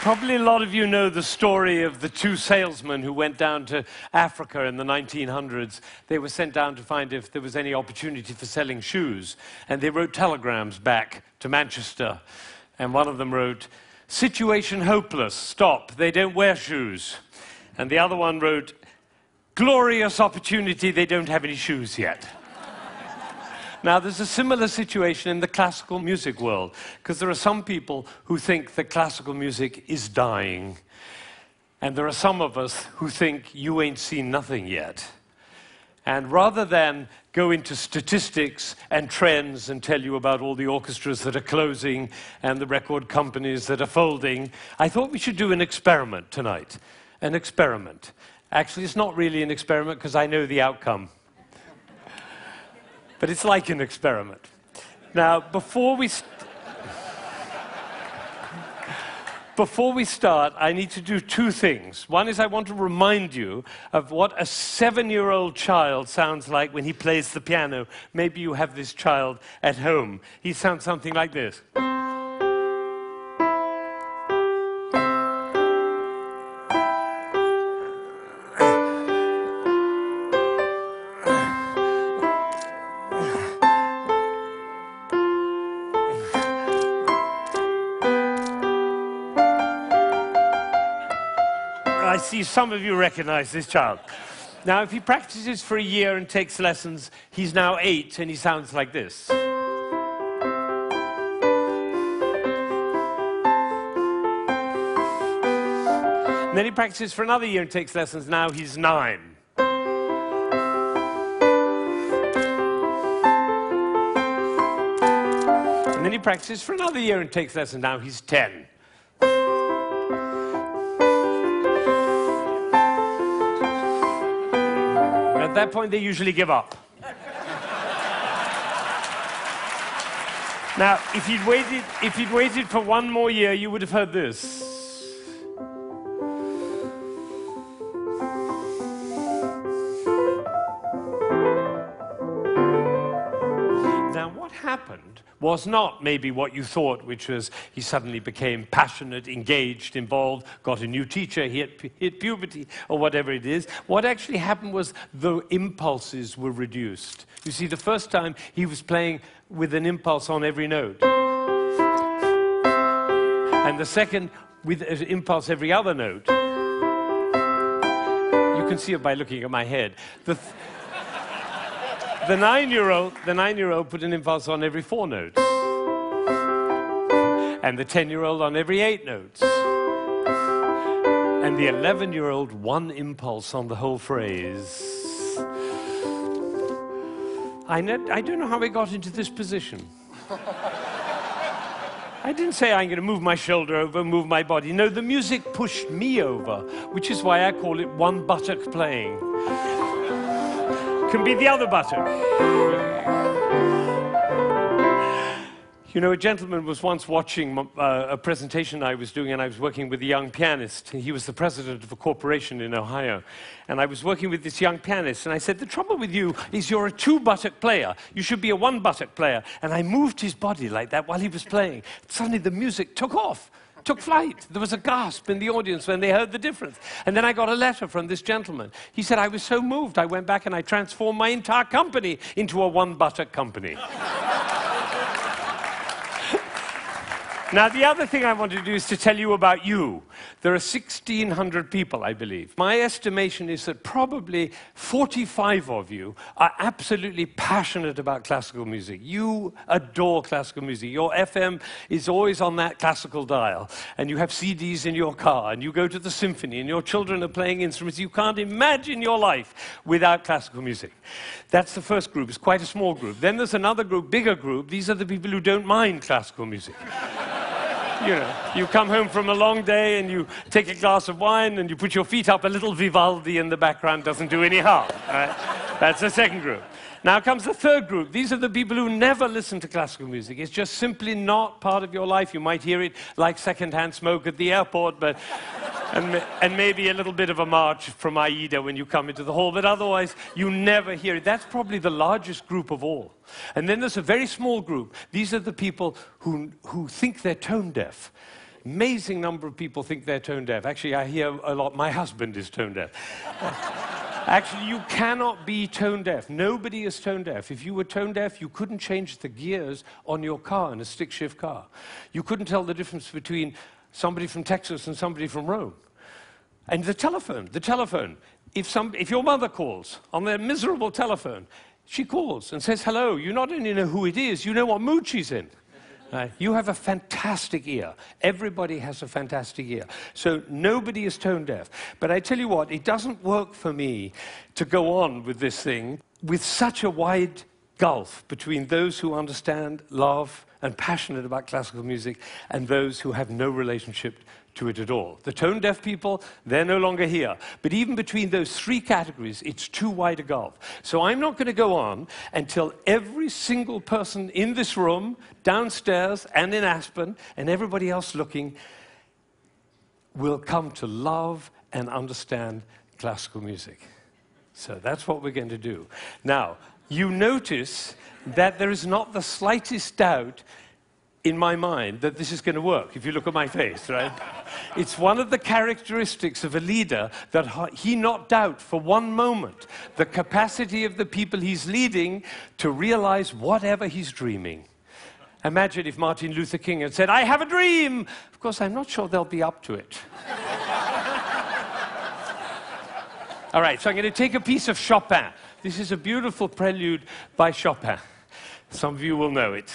Probably a lot of you know the story of the two salesmen who went down to Africa in the 1900s. They were sent down to find if there was any opportunity for selling shoes. And they wrote telegrams back to Manchester. And one of them wrote, "Situation hopeless, stop, they don't wear shoes." And the other one wrote, "Glorious opportunity, they don't have any shoes yet." Now, there's a similar situation in the classical music world, because there are some people who think that classical music is dying, and there are some of us who think you ain't seen nothing yet. And rather than go into statistics and trends and tell you about all the orchestras that are closing and the record companies that are folding, I thought we should do an experiment tonight. An experiment. Actually, it's not really an experiment because I know the outcome. But it's like an experiment. Now, before we start, I need to do two things. One is I want to remind you of what a 7-year-old child sounds like when he plays the piano. Maybe you have this child at home. He sounds something like this. I see some of you recognize this child. Now, if he practices for a year and takes lessons, he's now 8 and he sounds like this. And then he practices for another year and takes lessons, now he's 9. And then he practices for another year and takes lessons, now he's 10. At that point, they usually give up. Now, if you'd waited for one more year, you would have heard this. Now, what happened was not maybe what you thought, which was he suddenly became passionate, engaged, involved, got a new teacher, he hit puberty, or whatever it is. What actually happened was the impulses were reduced. You see, the first time he was playing with an impulse on every note. And the second, with an impulse every other note. You can see it by looking at my head. The 9-year-old put an impulse on every 4 notes. And the 10-year-old on every 8 notes. And the 11-year-old, one impulse on the whole phrase. I don't know how we got into this position. I didn't say I'm going to move my shoulder over, move my body. No, the music pushed me over, which is why I call it one buttock playing. Can be the other buttock. You know, a gentleman was once watching a presentation I was doing, and I was working with a young pianist. He was the president of a corporation in Ohio. And I was working with this young pianist, and I said, the trouble with you is you're a 2-buttock player. You should be a 1-buttock player. And I moved his body like that while he was playing. Suddenly the music took off. Took flight. There was a gasp in the audience when they heard the difference. And then I got a letter from this gentleman. He said, I was so moved, I went back and I transformed my entire company into a 1-buttock company. Now, the other thing I want to do is to tell you about you. There are 1,600 people, I believe. My estimation is that probably 45 of you are absolutely passionate about classical music. You adore classical music. Your FM is always on that classical dial. And you have CDs in your car, and you go to the symphony, and your children are playing instruments. You can't imagine your life without classical music. That's the first group. It's quite a small group. Then there's another group, bigger group. These are the people who don't mind classical music. You know, you come home from a long day and you take a glass of wine and you put your feet up, a little Vivaldi in the background doesn't do any harm. Right? That's the second group. Now comes the third group. These are the people who never listen to classical music. It's just simply not part of your life. You might hear it like secondhand smoke at the airport, but and maybe a little bit of a march from Aida when you come into the hall, but otherwise you never hear it. That's probably the largest group of all. And then there's a very small group. These are the people who think they're tone deaf. amazing number of people think they're tone deaf. Actually, I hear a lot, my husband is tone deaf. Actually, you cannot be tone deaf. Nobody is tone deaf. If you were tone deaf, you couldn't change the gears on your car in a stick-shift car. You couldn't tell the difference between somebody from Texas and somebody from Rome. And the telephone. If your mother calls on their miserable telephone, she calls and says hello. You not only know who it is, you know what mood she's in. You have a fantastic ear. Everybody has a fantastic ear. So nobody is tone deaf. But I tell you what, it doesn't work for me to go on with this thing with such a wide gulf between those who understand, love, and passionate about classical music and those who have no relationship to it at all. The tone-deaf people, they're no longer here. But even between those three categories, it's too wide a gulf. So I'm not going to go on until every single person in this room, downstairs and in Aspen, and everybody else looking, will come to love and understand classical music. So that's what we're going to do. Now, you notice that there is not the slightest doubt in my mind that this is going to work, if you look at my face, right? It's one of the characteristics of a leader that he not doubt for one moment the capacity of the people he's leading to realize whatever he's dreaming. Imagine if Martin Luther King had said, "I have a dream." Of course, I'm not sure they'll be up to it. All right, so I'm going to take a piece of Chopin. This is a beautiful prelude by Chopin. Some of you will know it.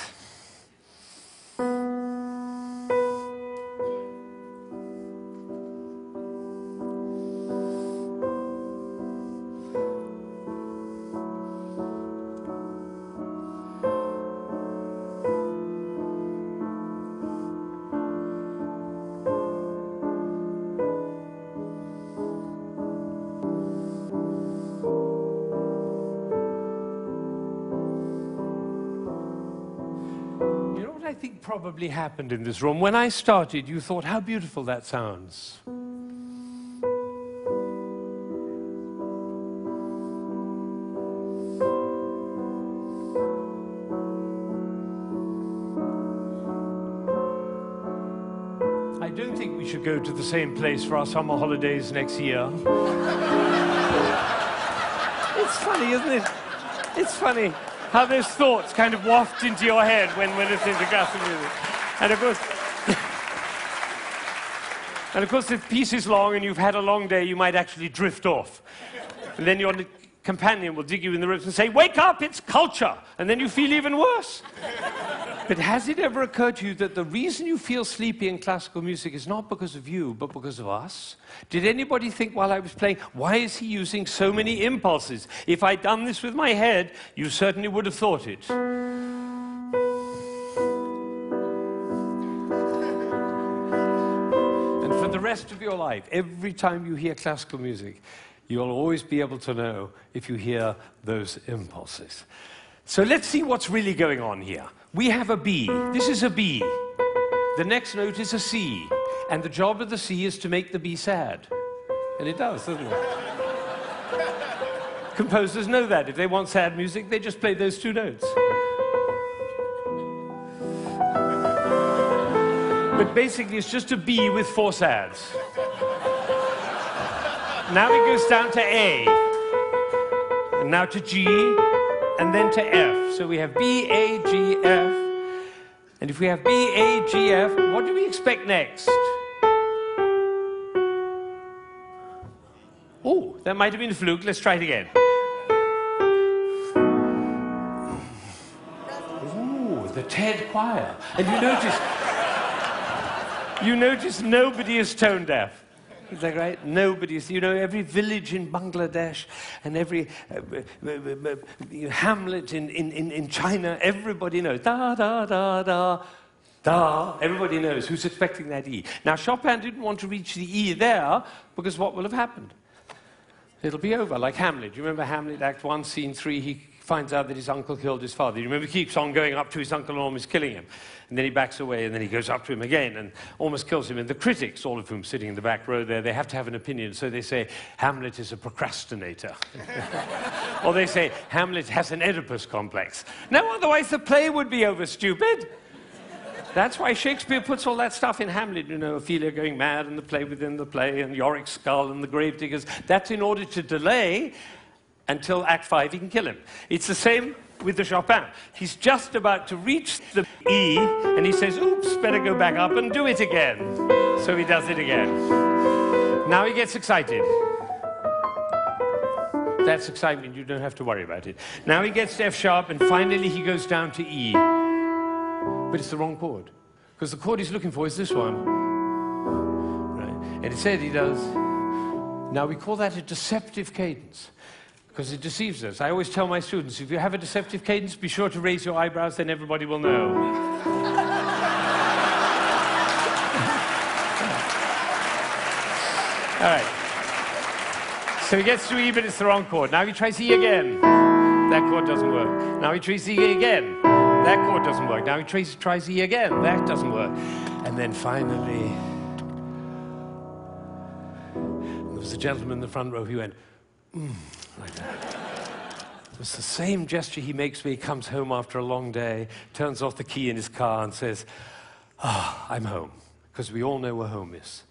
I think probably happened in this room. When I started, you thought, how beautiful that sounds. I don't think we should go to the same place for our summer holidays next year. It's funny, isn't it? It's funny how those thoughts kind of waft into your head when we're listening to classical music. And of course, if the piece is long and you've had a long day, you might actually drift off. And then your companion will dig you in the ribs and say, "Wake up, it's culture!" And then you feel even worse. But has it ever occurred to you that the reason you feel sleepy in classical music is not because of you, but because of us? Did anybody think while I was playing, why is he using so many impulses? If I'd done this with my head, you certainly would have thought it. And for the rest of your life, every time you hear classical music, you'll always be able to know if you hear those impulses. So let's see what's really going on here. We have a B. This is a B. The next note is a C. And the job of the C is to make the B sad. And it does, doesn't it? Composers know that. If they want sad music, they just play those two notes. But basically, it's just a B with four sads. Now it goes down to A. And now to G. And then to F. So we have B, A, G, F. And if we have B, A, G, F, what do we expect next? Oh, that might have been a fluke. Let's try it again. Ooh, the TED choir. And you notice nobody is tone deaf. Is that right? Nobody's, you know, every village in Bangladesh and every hamlet in China, everybody knows. Da, da, da, da, da. Everybody knows who's expecting that E. Now, Chopin didn't want to reach the E there because what will have happened? It'll be over, like Hamlet. You remember Hamlet, Act 1, Scene 3, he finds out that his uncle killed his father. You remember he keeps on going up to his uncle and almost killing him. And then he backs away, and then he goes up to him again and almost kills him. And the critics, all of whom sitting in the back row there, they have to have an opinion. So they say, Hamlet is a procrastinator. Or they say, Hamlet has an Oedipus complex. No, otherwise the play would be over, stupid. That's why Shakespeare puts all that stuff in Hamlet, you know, Ophelia going mad and the play within the play and Yorick's skull and the gravediggers. That's in order to delay until Act 5 he can kill him. It's the same with the Chopin. He's just about to reach the E and he says, oops, better go back up and do it again. So he does it again. Now he gets excited. That's excitement, you don't have to worry about it. Now he gets to F sharp and finally he goes down to E. But it's the wrong chord. Because the chord he's looking for is this one. Right. And instead he does. Now we call that a deceptive cadence. Because it deceives us. I always tell my students, if you have a deceptive cadence, be sure to raise your eyebrows, then everybody will know. All right. So he gets to E, but it's the wrong chord. Now he tries E again. That chord doesn't work. Now he tries E again. That chord doesn't work. Now he tries E again. That doesn't work. And then finally, there was a gentleman in the front row who went, like that. It's the same gesture he makes when he comes home after a long day, turns off the key in his car and says, I'm home. Because we all know where home is.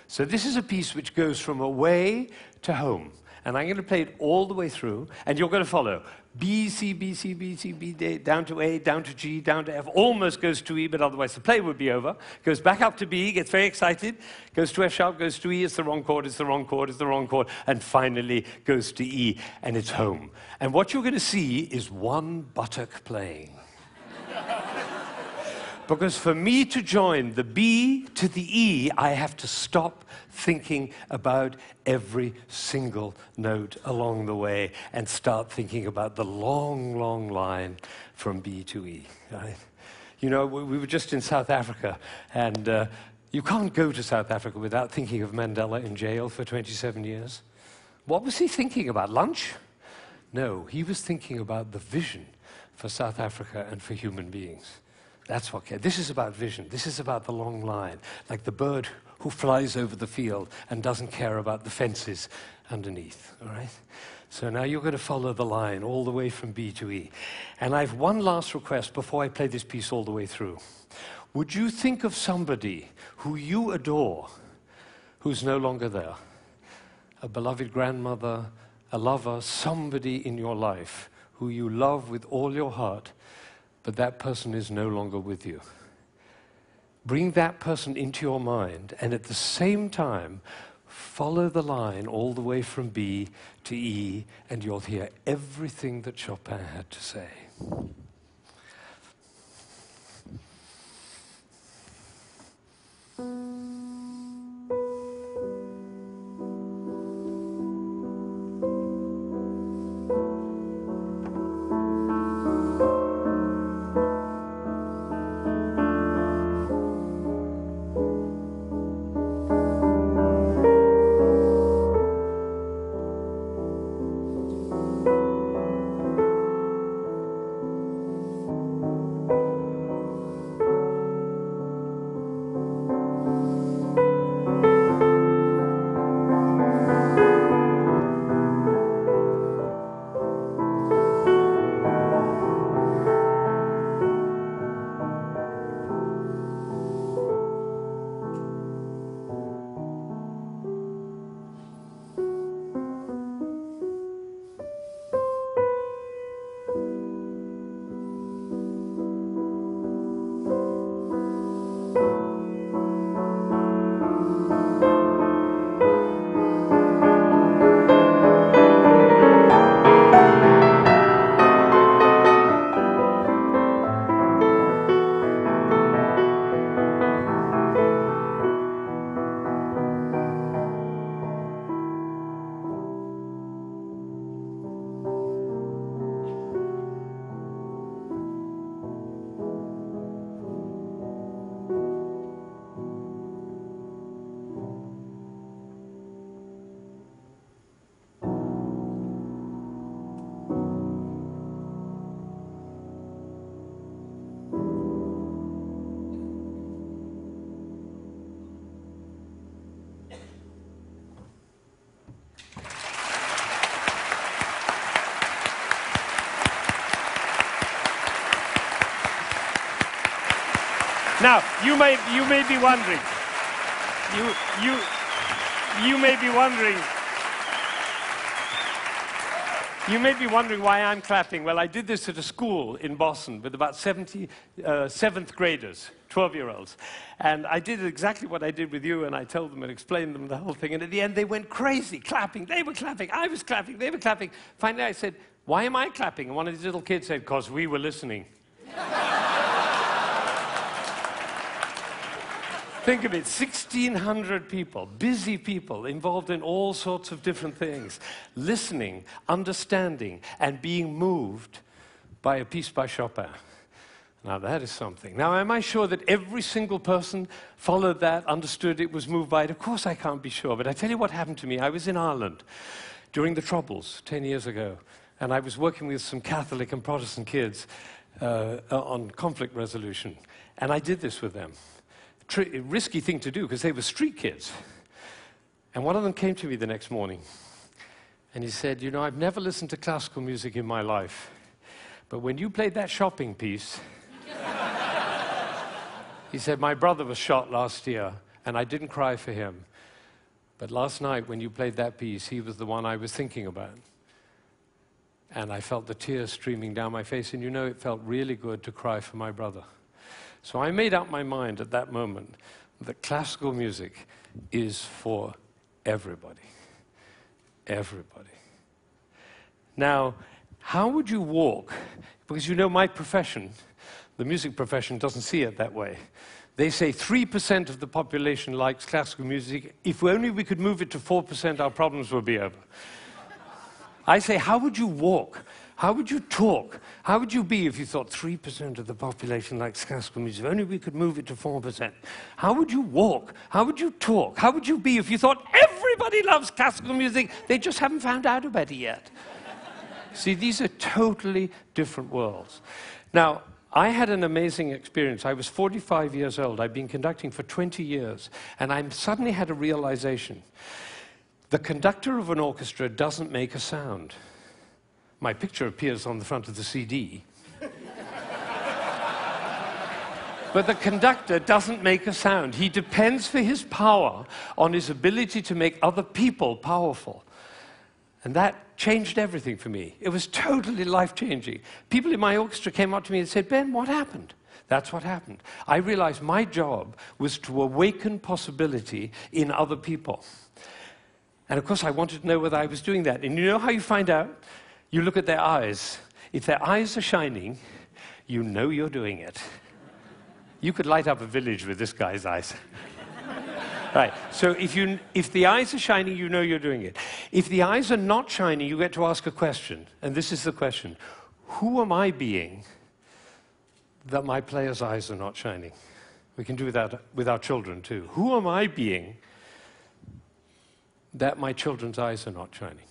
So this is a piece which goes from away to home. And I'm going to play it all the way through, and you're going to follow. B, C, B, C, B, C, B, D, down to A, down to G, down to F, almost goes to E, but otherwise the play would be over. Goes back up to B, gets very excited, goes to F sharp, goes to E, it's the wrong chord, it's the wrong chord, it's the wrong chord, and finally goes to E, and it's home. And what you're going to see is one Buttock playing. Because for me to join the B to the E, I have to stop thinking about every single note along the way and start thinking about the long, long line from B to E. Right? You know, we were just in South Africa, and you can't go to South Africa without thinking of Mandela in jail for 27 years. What was he thinking about? Lunch? No, he was thinking about the vision for South Africa and for human beings. That's what cares. This is about vision. This is about the long line, like the bird who flies over the field and doesn't care about the fences underneath, all right? So now you're going to follow the line all the way from B to E. And I have one last request before I play this piece all the way through. Would you think of somebody who you adore who's no longer there? A beloved grandmother, a lover, somebody in your life who you love with all your heart, but that person is no longer with you. Bring that person into your mind, and at the same time, follow the line all the way from B to E, and you'll hear everything that Chopin had to say. Now, you may be wondering, you may be wondering, you may be wondering why I'm clapping. Well, I did this at a school in Boston with about 70 seventh graders, 12-year-olds. And I did exactly what I did with you, and I told them and explained them the whole thing. And at the end, they went crazy, clapping. They were clapping. I was clapping. They were clapping. Finally, I said, why am I clapping? And one of these little kids said, because we were listening. Think of it, 1,600 people, busy people, involved in all sorts of different things, listening, understanding, and being moved by a piece by Chopin. Now, that is something. Now, am I sure that every single person followed that, understood it, was moved by it? Of course I can't be sure, but I tell you what happened to me. I was in Ireland during the Troubles 10 years ago, and I was working with some Catholic and Protestant kids on conflict resolution, and I did this with them. Risky thing to do, because they were street kids. And one of them came to me the next morning, and he said, you know, I've never listened to classical music in my life, but when you played that shopping piece, he said, my brother was shot last year, and I didn't cry for him. But last night, when you played that piece, he was the one I was thinking about. And I felt the tears streaming down my face, and you know, it felt really good to cry for my brother. So I made up my mind at that moment that classical music is for everybody. Everybody. Now, how would you walk? Because you know my profession, the music profession, doesn't see it that way. They say 3% of the population likes classical music. If only we could move it to 4%, our problems would be over. I say, how would you walk? How would you talk? How would you be if you thought 3% of the population likes classical music? If only we could move it to 4%. How would you walk? How would you talk? How would you be if you thought everybody loves classical music? They just haven't found out about it yet. See, these are totally different worlds. Now, I had an amazing experience. I was 45 years old. I'd been conducting for 20 years, and I suddenly had a realization. The conductor of an orchestra doesn't make a sound. My picture appears on the front of the CD. But the conductor doesn't make a sound. He depends for his power on his ability to make other people powerful. And that changed everything for me. It was totally life-changing. People in my orchestra came up to me and said, Ben, what happened? That's what happened. I realized my job was to awaken possibility in other people. And of course, I wanted to know whether I was doing that. And you know how you find out? You look at their eyes. If their eyes are shining, you know you're doing it. You could light up a village with this guy's eyes. Right, so if the eyes are shining, you know you're doing it. If the eyes are not shining, you get to ask a question. And this is the question. Who am I being that my player's eyes are not shining? We can do that with our children too. Who am I being that my children's eyes are not shining?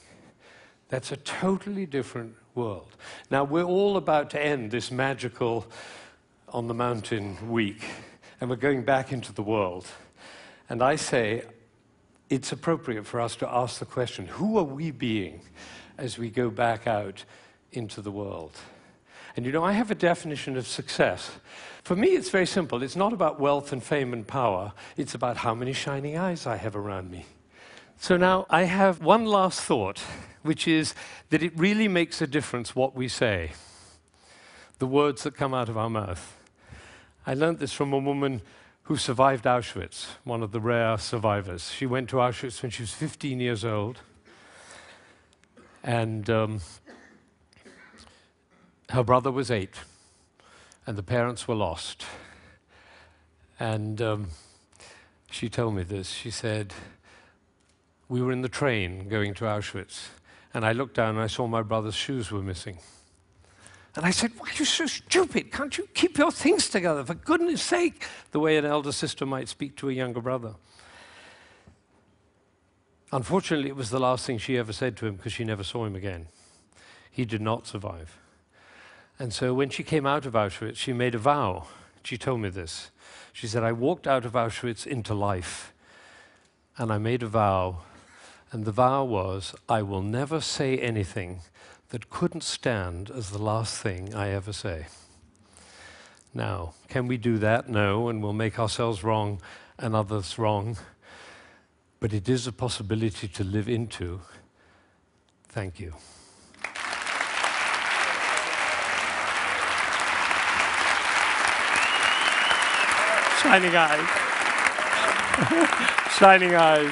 That's a totally different world. Now, we're all about to end this magical on the mountain week, and we're going back into the world. And I say it's appropriate for us to ask the question, who are we being as we go back out into the world? And you know, I have a definition of success. For me, it's very simple. It's not about wealth and fame and power. It's about how many shining eyes I have around me. So now I have one last thought, which is that it really makes a difference what we say, the words that come out of our mouth. I learned this from a woman who survived Auschwitz, one of the rare survivors. She went to Auschwitz when she was 15 years old, and her brother was 8, and the parents were lost. And she told me this. She said, we were in the train going to Auschwitz, and I looked down and I saw my brother's shoes were missing. And I said, why are you so stupid? Can't you keep your things together, for goodness sake? The way an elder sister might speak to a younger brother. Unfortunately, it was the last thing she ever said to him, because she never saw him again. He did not survive. And so when she came out of Auschwitz, she made a vow. She told me this. She said, I walked out of Auschwitz into life, and I made a vow, and the vow was, I will never say anything that couldn't stand as the last thing I ever say. Now, can we do that? No, and we'll make ourselves wrong and others wrong. But it is a possibility to live into. Thank you. Shining eyes. Shining eyes.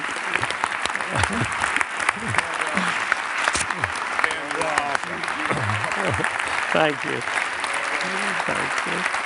Thank you. Thank you.